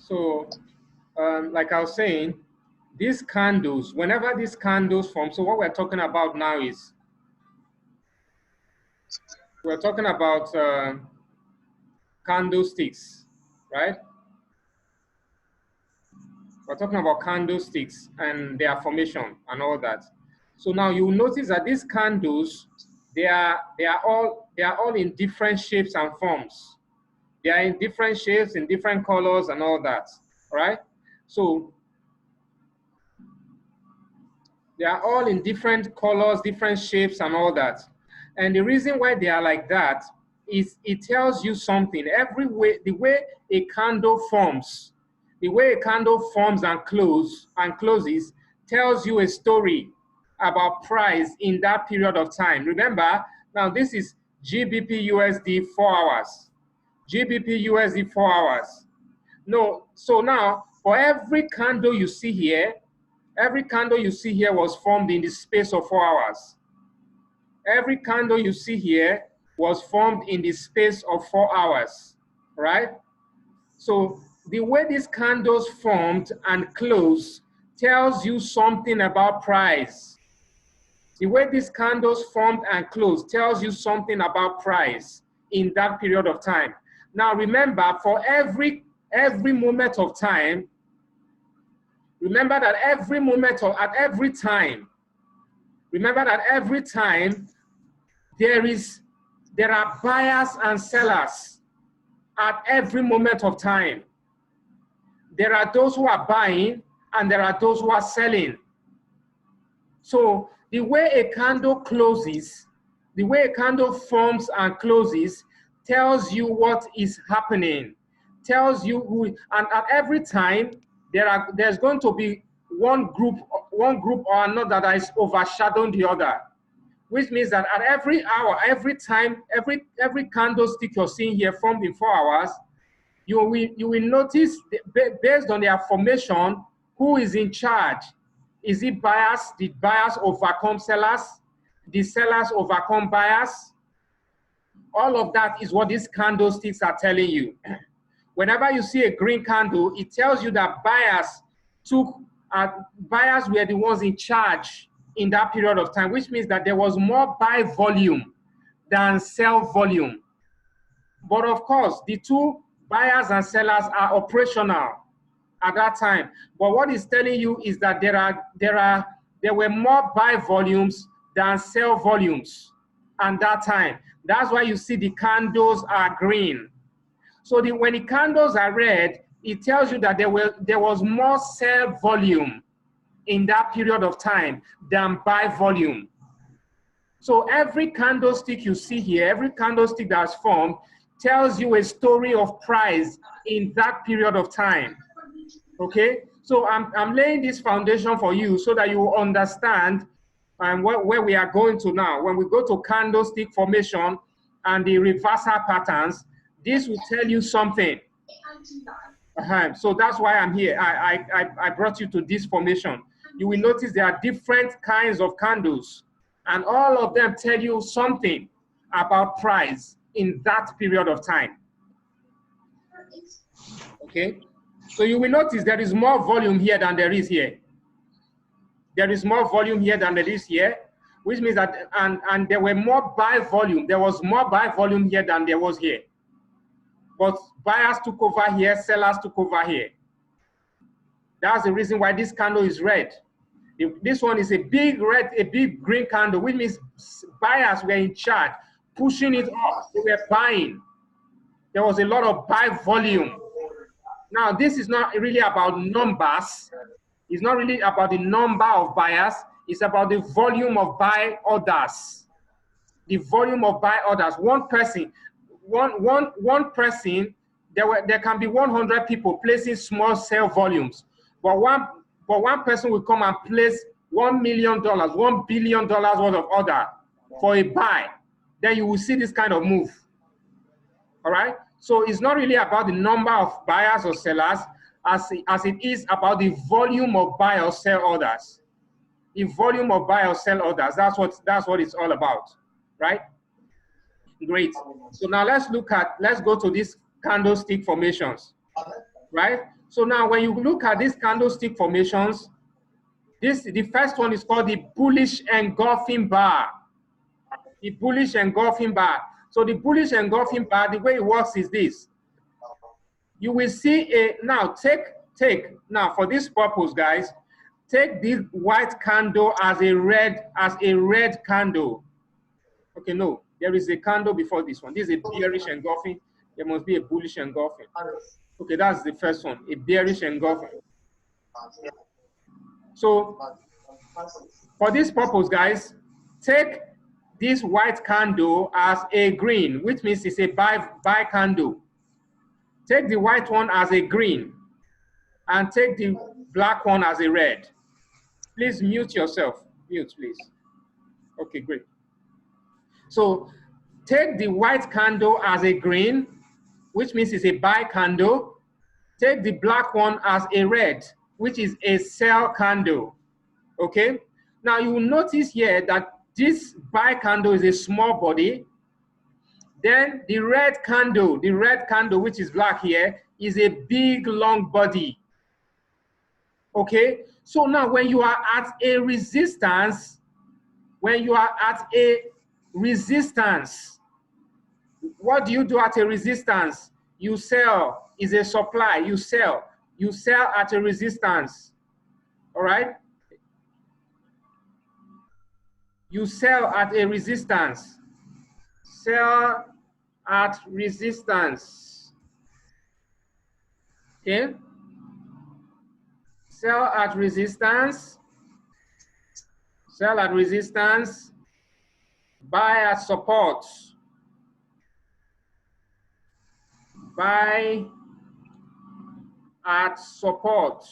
So, like I was saying, these candles, whenever these candles form, so what we're talking about now is, we're talking about candlesticks, right? We're talking about candlesticks and their formation and all that. So now you will notice that these candles, they are all in different shapes and forms. They are in different shapes, in different colors and all that, right? So they are all in different colors, different shapes and all that. And the reason why they are like that is it tells you something. Every way, the way a candle forms, the way a candle forms and closes tells you a story about price in that period of time. Remember, now this is GBP USD 4 hours. GBP USD 4 hours. No, so now for every candle you see here, every candle you see here was formed in the space of 4 hours. Every candle you see here was formed in the space of 4 hours, right? So the way these candles formed and closed tells you something about price. The way these candles formed and closed tells you something about price in that period of time. Now remember, for every moment of time, remember that every moment of, at every time, remember that every time there are buyers and sellers at every moment of time. There are those who are buying and there are those who are selling. So the way a candle closes, the way a candle forms and closes tells you what is happening, tells you who, and at every time there's going to be one group or another that is overshadowing the other, which means that at every hour, every time, every candlestick you're seeing here formed in 4 hours, you will notice, based on their formation, who is in charge. Is it buyers? Did buyers overcome sellers? Did sellers overcome buyers? All of that is what these candlesticks are telling you. Whenever you see a green candle, it tells you that buyers were the ones in charge in that period of time, which means that there was more buy volume than sell volume. But of course, the two buyers and sellers are operational at that time. But what it's telling you is that there were more buy volumes than sell volumes at that time. That's why you see the candles are green. So when the candles are red, it tells you that there was more sell volume in that period of time than buy volume. So every candlestick you see here, every candlestick that's formed, tells you a story of price in that period of time. Okay, so I'm laying this foundation for you so that you understand where we are going to now. When we go to candlestick formation and the reversal patterns, this will tell you something. So that's why I'm here. I brought you to this formation. You will notice there are different kinds of candles, and all of them tell you something about price in that period of time. Okay, so you will notice there is more volume here than there is here. There is more volume here than there is here, which means that, and there were more buy volume. There was more buy volume here than there was here. But buyers took over here, sellers took over here. That's the reason why this candle is red. This one is a big red, a big green candle, which means buyers were in charge, pushing it up. They were buying. There was a lot of buy volume. Now, this is not really about numbers. It's not really about the number of buyers. It's about the volume of buy orders. The volume of buy orders. One person, there can be 100 people placing small sell volumes, but one person will come and place $1 million, $1 billion worth of order for a buy. Then you will see this kind of move. All right. So it's not really about the number of buyers or sellers as it is about the volume of buy or sell orders. The volume of buy or sell orders. That's what it's all about, right? Great. So now let's go to these candlestick formations, right? So now when you look at these candlestick formations, the first one is called the bullish engulfing bar. The bullish engulfing bar. So the bullish engulfing bar, the way it works is this. You will see now now for this purpose, guys, take this white candle as a red candle. Okay, no, there is a candle before this one. This is a bearish engulfing. There must be a bullish engulfing. Okay, that's the first one, a bearish engulfing. So for this purpose, guys, take this white candle as a green, which means it's a buy candle. Take the white one as a green and take the black one as a red. Please mute yourself. Mute, please. Okay, great. So take the white candle as a green, which means it's a buy candle. Take the black one as a red, which is a sell candle. Okay? Now you will notice here that this buy candle is a small body. Then the red candle, which is black here, is a big long body. Okay? So now when you are at a resistance, what do you do at a resistance? You sell. Is a supply. You sell. You sell at a resistance. All right? You sell at a resistance. Sell at resistance. Okay? Sell at resistance. Sell at resistance. Buy at support. Buy at support.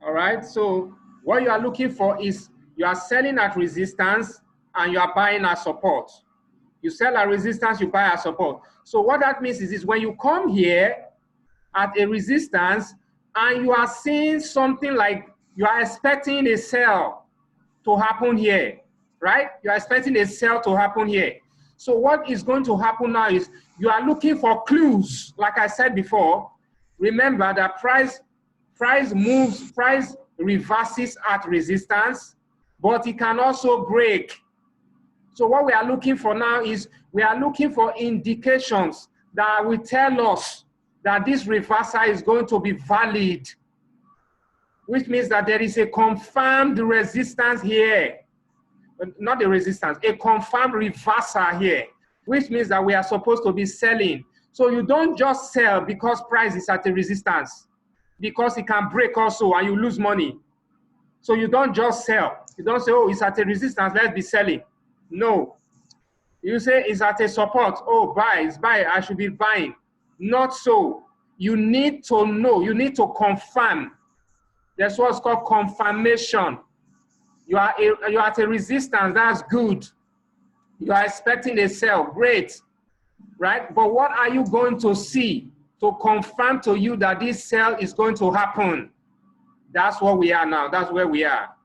All right, so what you are looking for is you are selling at resistance and you are buying at support. You sell at resistance, you buy at support. So what that means is when you come here at a resistance and you are seeing something like you are expecting a sell to happen here, right? You are expecting a sell to happen here. So what is going to happen now is you are looking for clues. Like I said before, remember that price reverses at resistance, but it can also break. So what we are looking for now is we are looking for indications that will tell us that this reversal is going to be valid, which means that there is a confirmed resistance here. Not a resistance, a confirmed reversal here, which means that we are supposed to be selling. So you don't just sell because price is at a resistance, because it can break also and you lose money. So you don't just sell. You don't say, oh, it's at a resistance, let's be selling. No. You say it's at a support. Oh, buy, it's buy, I should be buying. Not so. You need to know, you need to confirm. That's what's called confirmation. You're at a resistance, that's good. You are expecting a sell, great, right? But what are you going to see to confirm to you that this sell is going to happen? That's what we are now, that's where we are.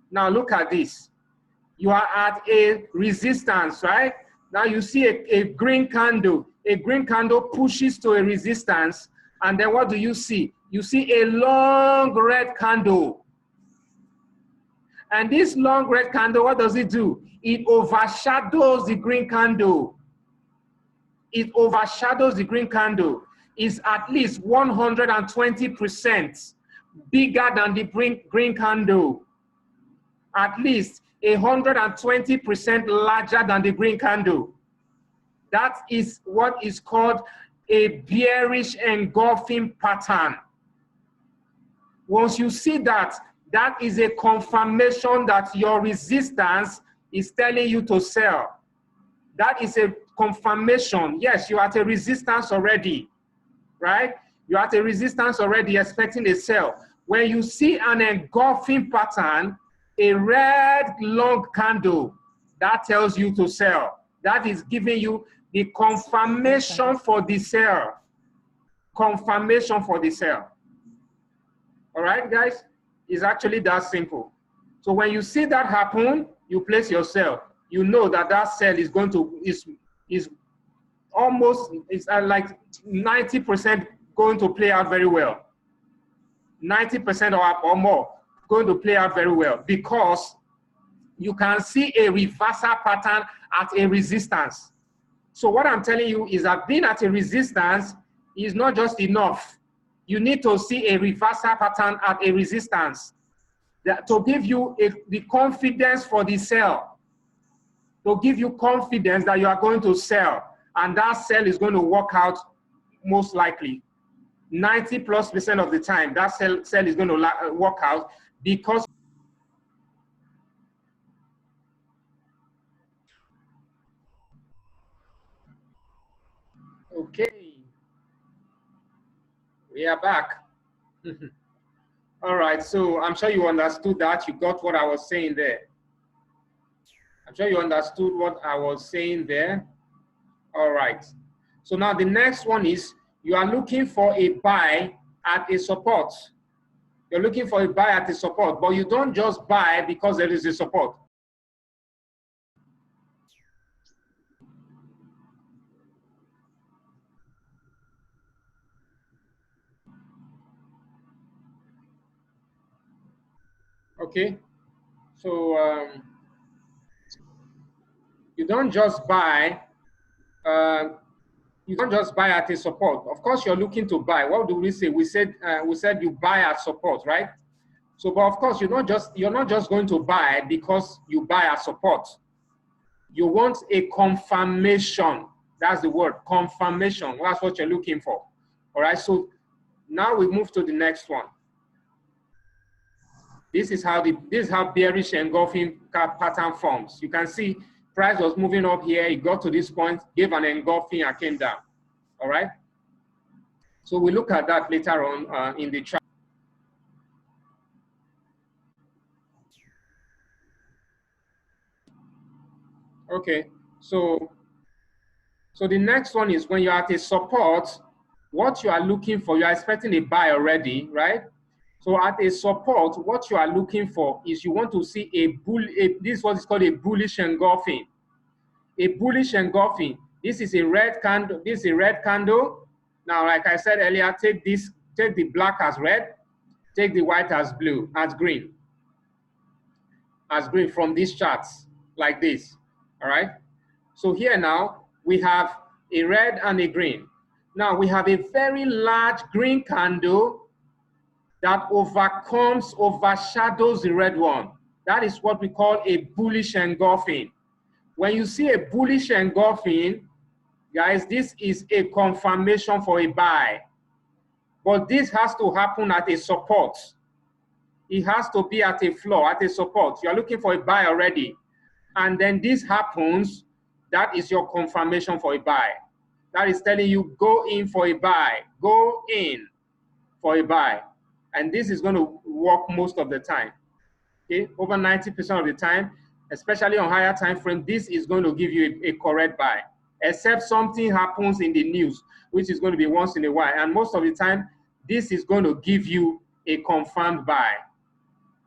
Now look at this. You are at a resistance, right? Now you see a green candle. A green candle pushes to a resistance, and then what do you see? You see a long red candle. And this long red candle, what does it do? It overshadows the green candle. It overshadows the green candle. It's at least 120% bigger than the green candle. At least 120% larger than the green candle. That is what is called a bearish engulfing pattern. Once you see that, that is a confirmation that your resistance is telling you to sell. That is a confirmation. Yes, you're at a resistance already, right? You're at a resistance already expecting a sell. When you see an engulfing pattern, a red long candle, that tells you to sell. That is giving you the confirmation for the sell. Confirmation for the sell. All right, guys? It's actually that simple. So when you see that happen, you place your sell. You know that that sell is going to is almost, it's like 90% going to play out very well. 90% or more going to play out very well, because you can see a reversal pattern at a resistance. So what I'm telling you is that being at a resistance is not just enough. You need to see a reversal pattern at a resistance to give you the confidence for the sell, to give you confidence that you are going to sell, and that sell is going to work out most likely. 90+% of the time, that sell is going to work out, because okay, we are back. All right, so I'm sure you understood that. You got what I was saying there. I'm sure you understood what I was saying there. All right. So now the next one is, you are looking for a buy at a support. You're looking for a buy at a support, but you don't just buy because there is a support. Okay. So you don't just buy. You don't just buy at a support. Of course, you're looking to buy. What do we say? We said you buy at support, right? So, but of course, you're not just going to buy because you buy at support. You want a confirmation. That's the word, confirmation. That's what you're looking for. All right. So now we move to the next one. This is how bearish engulfing pattern forms. You can see price was moving up here. It got to this point, gave an engulfing, and came down. All right. So we look at that later on in the chart. Okay. So the next one is, when you're at a support, what you are looking for, you are expecting a buy already, right? So at a support, what you are looking for is, you want to see this is what is called a bullish engulfing. A bullish engulfing. This is a red candle. This is a red candle. Now, like I said earlier, take the black as red, take the white as blue, as green from these charts, like this. All right. So here now we have a red and a green. Now we have a very large green candle that overshadows the red one. That is what we call a bullish engulfing. When you see a bullish engulfing, guys, this is a confirmation for a buy. But this has to happen at a support. It has to be at a floor, at a support. You're looking for a buy already. And then this happens, that is your confirmation for a buy. That is telling you, go in for a buy. Go in for a buy. And this is going to work most of the time. Okay, over 90% of the time, especially on higher time frame, this is going to give you a correct buy, except something happens in the news, which is going to be once in a while. And most of the time, this is going to give you a confirmed buy.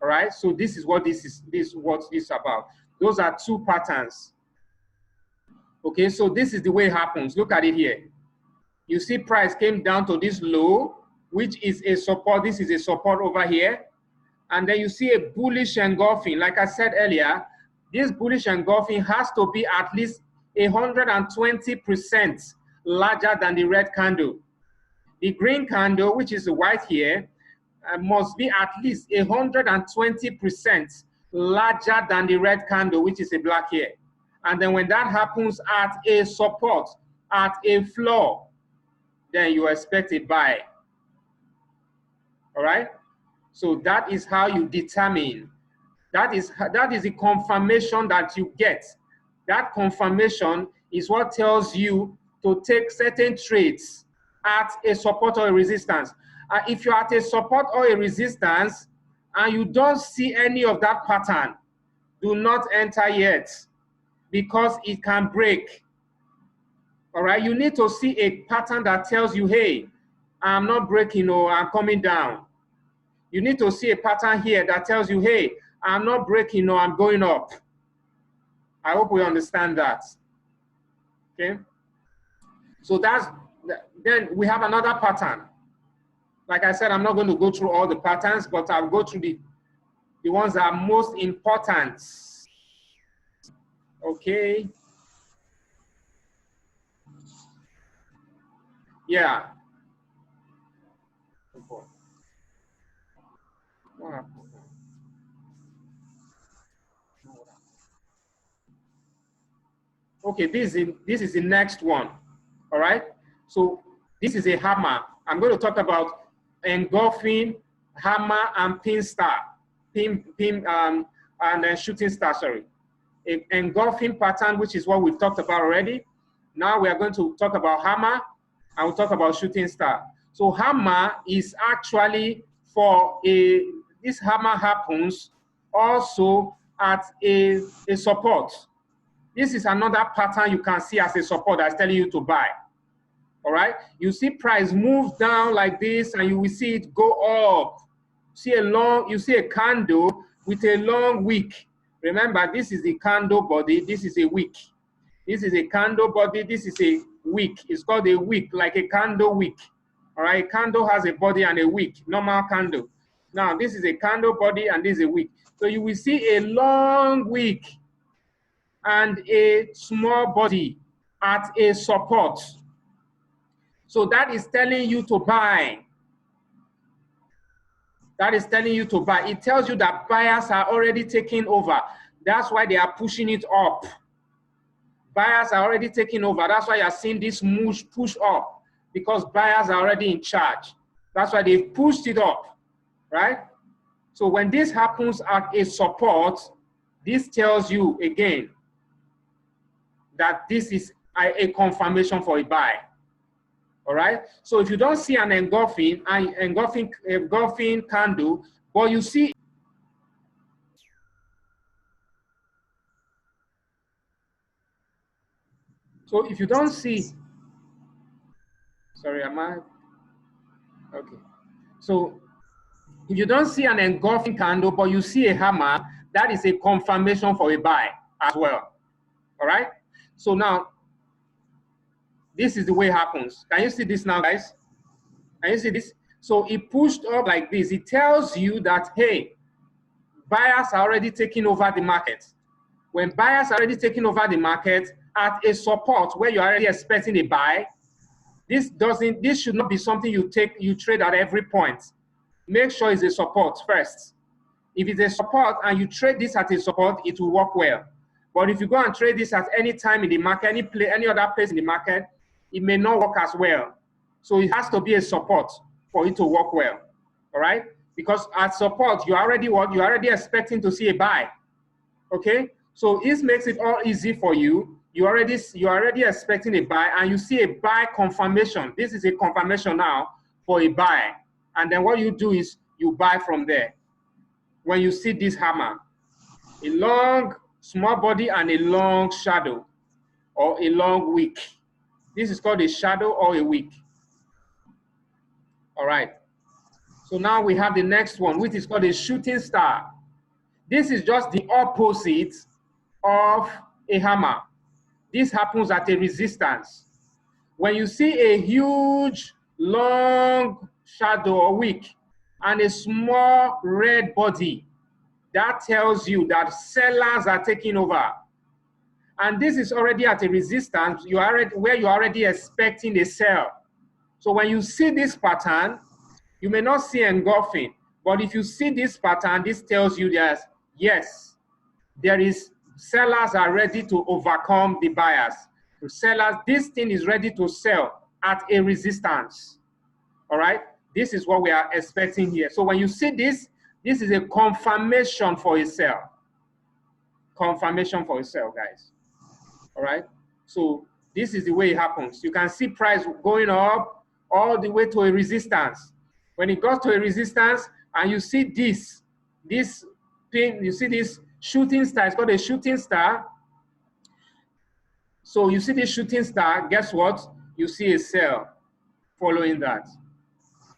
All right, so this is what this is about. Those are two patterns. Okay, so this is the way it happens. Look at it here. You see price came down to this low, which is a support. This is a support over here. And then you see a bullish engulfing. Like I said earlier, this bullish engulfing has to be at least 120% larger than the red candle. The green candle, which is white here, must be at least 120% larger than the red candle, which is a black here. And then when that happens at a support, at a floor, then you expect a buy. All right? So that is how you determine. That is the confirmation that you get. That confirmation is what tells you to take certain trades at a support or a resistance. If you're at a support or a resistance and you don't see any of that pattern, do not enter yet, because it can break. All right, you need to see a pattern that tells you, hey, I'm not breaking or I'm coming down. You need to see a pattern here that tells you, hey, I'm not breaking or I'm going up. I hope we understand that. Okay. So then we have another pattern. Like I said, I'm not going to go through all the patterns, but I'll go through the ones that are most important. Okay. Yeah. Okay, this is the next one. All right. So this is a hammer. I'm going to talk about engulfing, hammer, and pin star, and shooting star. Sorry, engulfing pattern, which is what we've talked about already. Now we are going to talk about hammer, and we'll talk about shooting star. So hammer is actually this hammer happens also at a support. This is another pattern you can see as a support that's telling you to buy. All right, you see price move down like this, and you will see it go up. You see a candle with a long wick. Remember, this is the candle body, this is a wick. This is a candle body, this is a wick. It's called a wick, like a candle wick. All right, candle has a body and a wick, normal candle. Now, this is a candle body and this is a wick. So you will see a long wick and a small body at a support. So that is telling you to buy. That is telling you to buy. It tells you that buyers are already taking over. That's why they are pushing it up. Buyers are already taking over. That's why you're seeing this push up, because buyers are already in charge. That's why they've pushed it up, right? So when this happens at a support, this tells you again that this is a confirmation for a buy. All right. So if you don't see an engulfing candle, but you see, so if you don't see, sorry, am I okay? So if you don't see an engulfing candle, but you see a hammer, that is a confirmation for a buy as well. All right. So now, this is the way it happens. Can you see this now, guys? Can you see this? So it pushed up like this. It tells you that, hey, buyers are already taking over the market. When buyers are already taking over the market at a support where you're already expecting a buy, this should not be something you trade at every point. Make sure it's a support first. If it's a support and you trade this at a support, it will work well. But if you go and trade this at any time in the market, any other place in the market, it may not work as well. So it has to be a support for it to work well. All right? Because at support, you're already expecting to see a buy. Okay? So this makes it all easy for you. You're already expecting a buy, and you see a buy confirmation. This is a confirmation now for a buy. And then what you do is you buy from there. When you see this hammer, a long small body and a long shadow or a long wick. This is called a shadow or a wick. All right. So now we have the next one, which is called a shooting star. This is just the opposite of a hammer. This happens at a resistance. When you see a huge, long shadow or wick and a small red body, that tells you that sellers are taking over. And this is already at a resistance where you're already expecting a sell. So when you see this pattern, you may not see engulfing, but if you see this pattern, this tells you that, yes, sellers are ready to overcome the buyers. The sellers, this thing is ready to sell at a resistance. All right? This is what we are expecting here. So when you see this is a confirmation for a sell. Confirmation for a sell, guys. All right? So this is the way it happens. You can see price going up all the way to a resistance. When it goes to a resistance and you see this thing, you see this shooting star, it's called a shooting star. So you see this shooting star, guess what? You see a sell following that.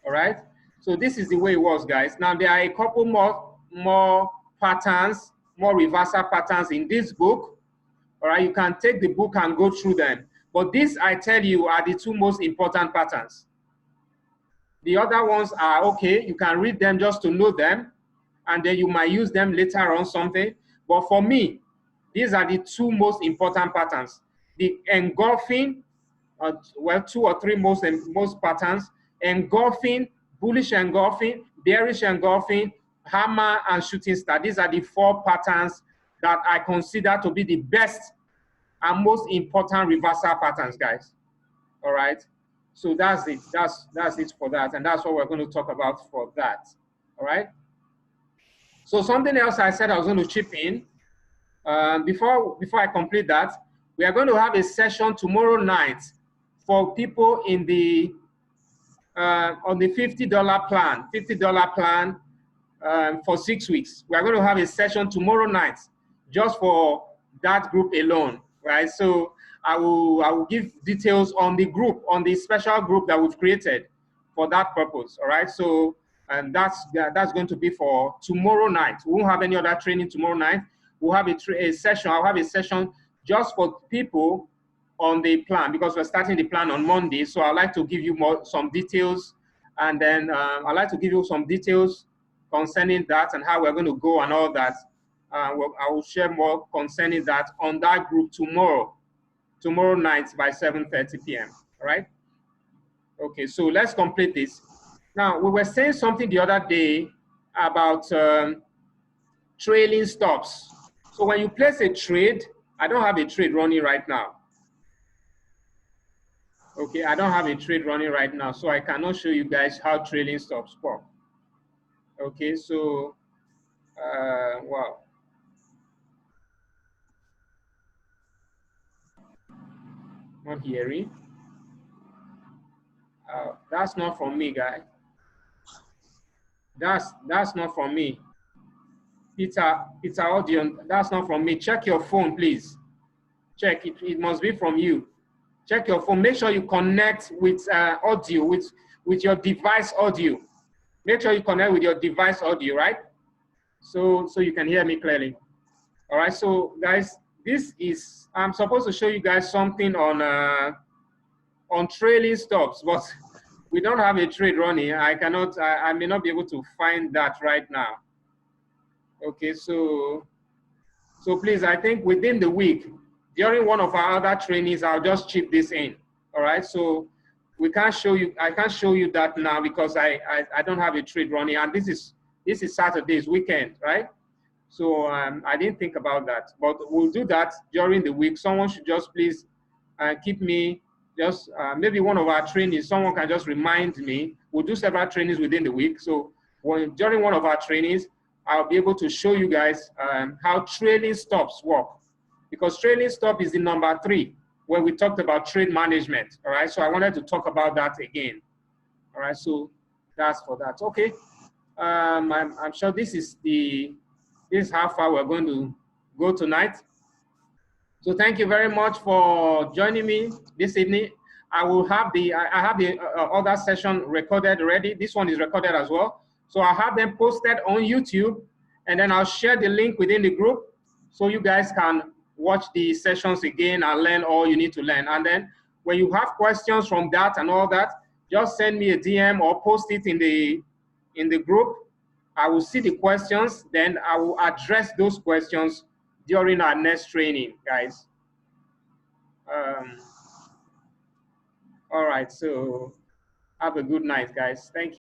All right? So this is the way it was, guys. Now there are a couple more patterns, more reversal patterns in this book. All right, you can take the book and go through them. But these, I tell you, are the two most important patterns. The other ones are okay, you can read them just to know them, and then you might use them later on something. But for me, these are the two most important patterns. The engulfing, well, two or three most patterns: engulfing, bullish engulfing, bearish engulfing, hammer, and shooting star. These are the four patterns that I consider to be the best and most important reversal patterns, guys. All right. So that's it. That's it for that, and that's what we're going to talk about for that. All right. So something else I said I was going to chip in. Before I complete that, we are going to have a session tomorrow night for people in the on the $50 plan, for 6 weeks. We are going to have a session tomorrow night just for that group alone, right? So I will give details on the group, on the special group that we've created for that purpose, all right? So, and that's going to be for tomorrow night. We won't have any other training tomorrow night. We'll have a session. I'll have a session just for people on the plan, because we're starting the plan on Monday. So I'd like to give you some details, and then I'd like to give you some details concerning that and how we're going to go and all that. I will share more concerning that on that group tomorrow night by 7:30 p.m. All right? Okay, so let's complete this. Now, we were saying something the other day about trailing stops. So when you place a trade, I don't have a trade running right now. Okay, I don't have a trade running right now, so I cannot show you guys how trailing stops work. Okay, so, wow. Not hearing. That's not from me, guy. That's not from me. Peter Audion, that's not from me. Check your phone, please. Check it. It must be from you. Check your phone. Make sure you connect with audio, with your device audio. Make sure you connect with your device audio, right? So you can hear me clearly. All right. So guys, this is, I'm supposed to show you guys something on trailing stops, but we don't have a trade running. I may not be able to find that right now. Okay. So please, I think within the week, during one of our other trainings, I'll just chip this in. All right. So we can't show you, I can't show you that now because I don't have a trade running, and this is Saturday's weekend, right? So I didn't think about that, but we'll do that during the week. Someone should just please keep me, just maybe one of our trainings, someone can just remind me. We'll do several trainings within the week. So during one of our trainings, I'll be able to show you guys how trailing stops work, because trailing stop is the number 3 when we talked about trade management. All right, so I wanted to talk about that again. All right, so that's for that. Okay, I'm sure this is how far we're going to go tonight. So thank you very much for joining me this evening. I have the other session recorded already. This one is recorded as well. So I'll have them posted on YouTube, and then I'll share the link within the group so you guys can watch the sessions again and learn all you need to learn. And then when you have questions from that and all that, just send me a DM or post it in the group. I will see the questions, then I will address those questions during our next training, guys. All right, so have a good night, guys. Thank you.